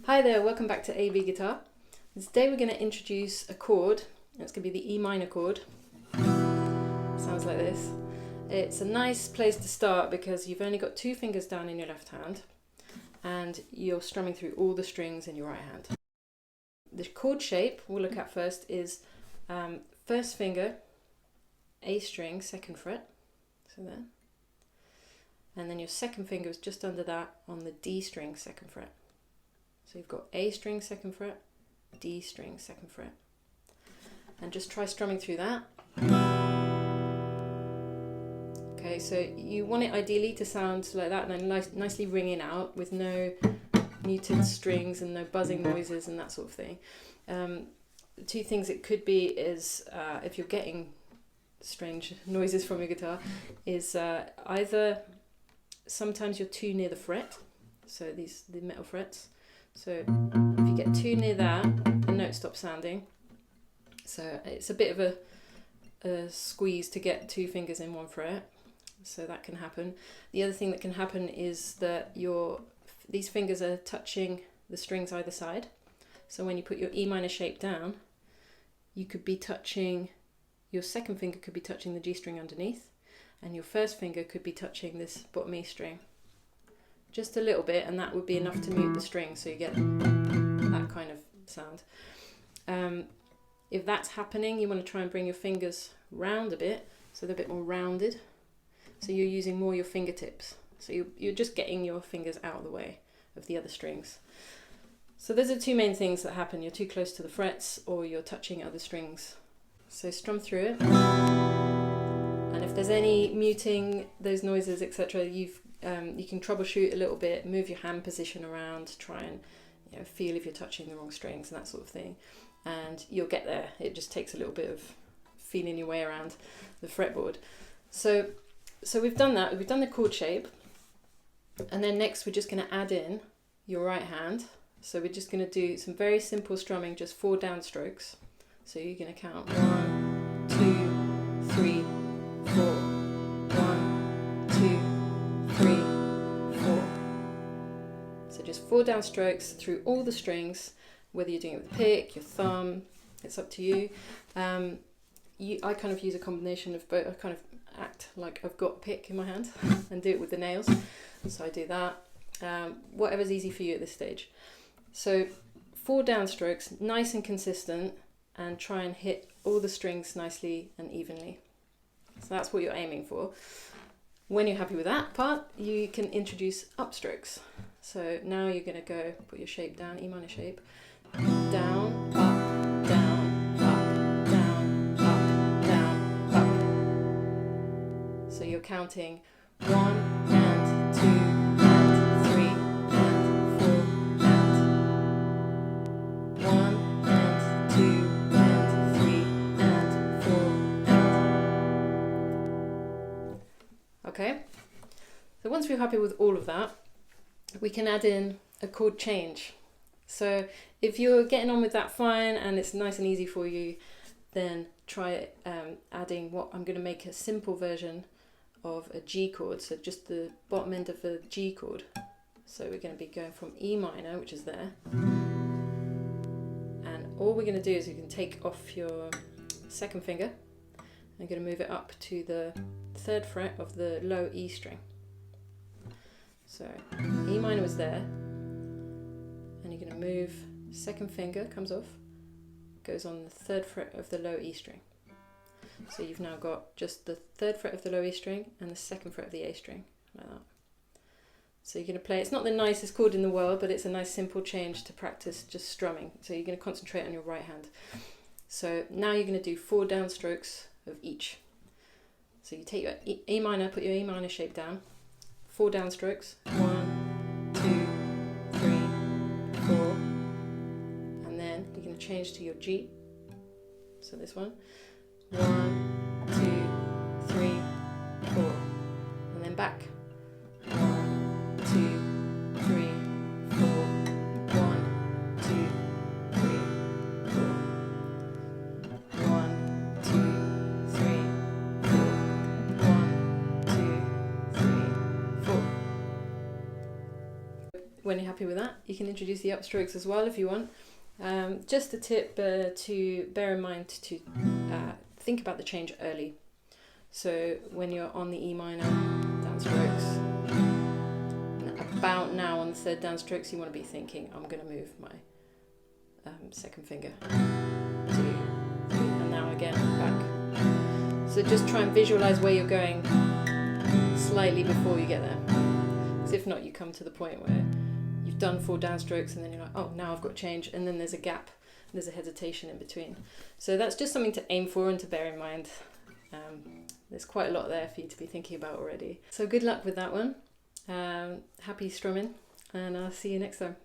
Hi there, welcome back to AV Guitar. Today we're going to introduce a chord, and it's going to be the E minor chord. Sounds like this. It's a nice place to start because you've only got two fingers down in your left hand and you're strumming through all the strings in your right hand. The chord shape we'll look at first is first finger, A string, second fret, so there. And then your second finger is just under that on the D string, second fret. So you've got A string, second fret, D string, second fret. And just try strumming through that. Okay, so you want it ideally to sound like that and then nicely ringing out with no muted strings and no buzzing noises and that sort of thing. The two things it could be is, if you're getting strange noises from your guitar, is either sometimes you're too near the fret, so the metal frets. So if you get too near that, the note stops sounding. So it's a bit of a squeeze to get two fingers in one fret. So that can happen. The other thing that can happen is that these fingers are touching the strings either side. So when you put your E minor shape down, you could be touching, your second finger could be touching the G string underneath, and your first finger could be touching this bottom E string. Just a little bit, and that would be enough to mute the string, so you get that kind of sound. If that's happening, you want to try and bring your fingers round a bit, so they're a bit more rounded. So you're using more your fingertips. So you're just getting your fingers out of the way of the other strings. So those are two main things that happen. You're too close to the frets, or you're touching other strings. So strum through it. And if there's any muting, those noises, etc., you can troubleshoot a little bit, move your hand position around, try and feel if you're touching the wrong strings and that sort of thing, and you'll get there. It just takes a little bit of feeling your way around the fretboard. So we've done that. We've done the chord shape, and then next we're just going to add in your right hand. So we're just going to do some very simple strumming, just 4 downstrokes. So you're going to count 1, 2, 3, 4. 1, 2, 3, 4. So just 4 downstrokes through all the strings, whether you're doing it with a pick, your thumb, it's up to you. I kind of use a combination of both. I kind of act like I've got a pick in my hand and do it with the nails. So I do that. Whatever's easy for you at this stage. So 4 downstrokes, nice and consistent, and try and hit all the strings nicely and evenly. So that's what you're aiming for. When you're happy with that part, you can introduce upstrokes. So now you're going to go put your shape down, E minor shape, down, up, down, up, down, up, down, up. So you're counting 1 and 2 and 3 and 4 and 1 and 2 and 3 and 4 and. Okay, so once we're happy with all of that, we can add in a chord change. So if you're getting on with that fine and it's nice and easy for you, then try adding what I'm going to make a simple version of a G chord, so just the bottom end of a G chord. So we're going to be going from E minor, which is there, and all we're going to do is you can take off your second finger and you're going to move it up to the 3rd fret of the low E string. So E minor was there, and you're going to move, second finger comes off, goes on the 3rd fret of the low E string. So you've now got just the 3rd fret of the low E string and the 2nd fret of the A string, like that. So you're going to play, it's not the nicest chord in the world, but it's a nice simple change to practice just strumming. So you're going to concentrate on your right hand. So now you're going to do 4 downstrokes of each. So you take your E minor, put your E minor shape down, 4 downstrokes, 1, 2, 3, 4, and then you're going to change to your G, so this one, 1, 2, 3, 4, and then back, 1, 2, 3, 4, 1, 2, 3, 4, 1, 2, 3, 4, 1, 2, 3, 4. when you're happy with that, you can introduce the upstrokes as well if you want. Just a tip to bear in mind to think about the change early. So when you're on the E minor downstrokes, about now on the third downstrokes, you want to be thinking, I'm going to move my second finger, 2, 3, and now again back. So just try and visualize where you're going slightly before you get there. Because if not, you come to the point where you've done 4 downstrokes and then you're like, oh, now I've got change, and then there's a gap, there's a hesitation in between. So that's just something to aim for and to bear in mind. There's quite a lot there for you to be thinking about already. So good luck with that one. Happy strumming, and I'll see you next time.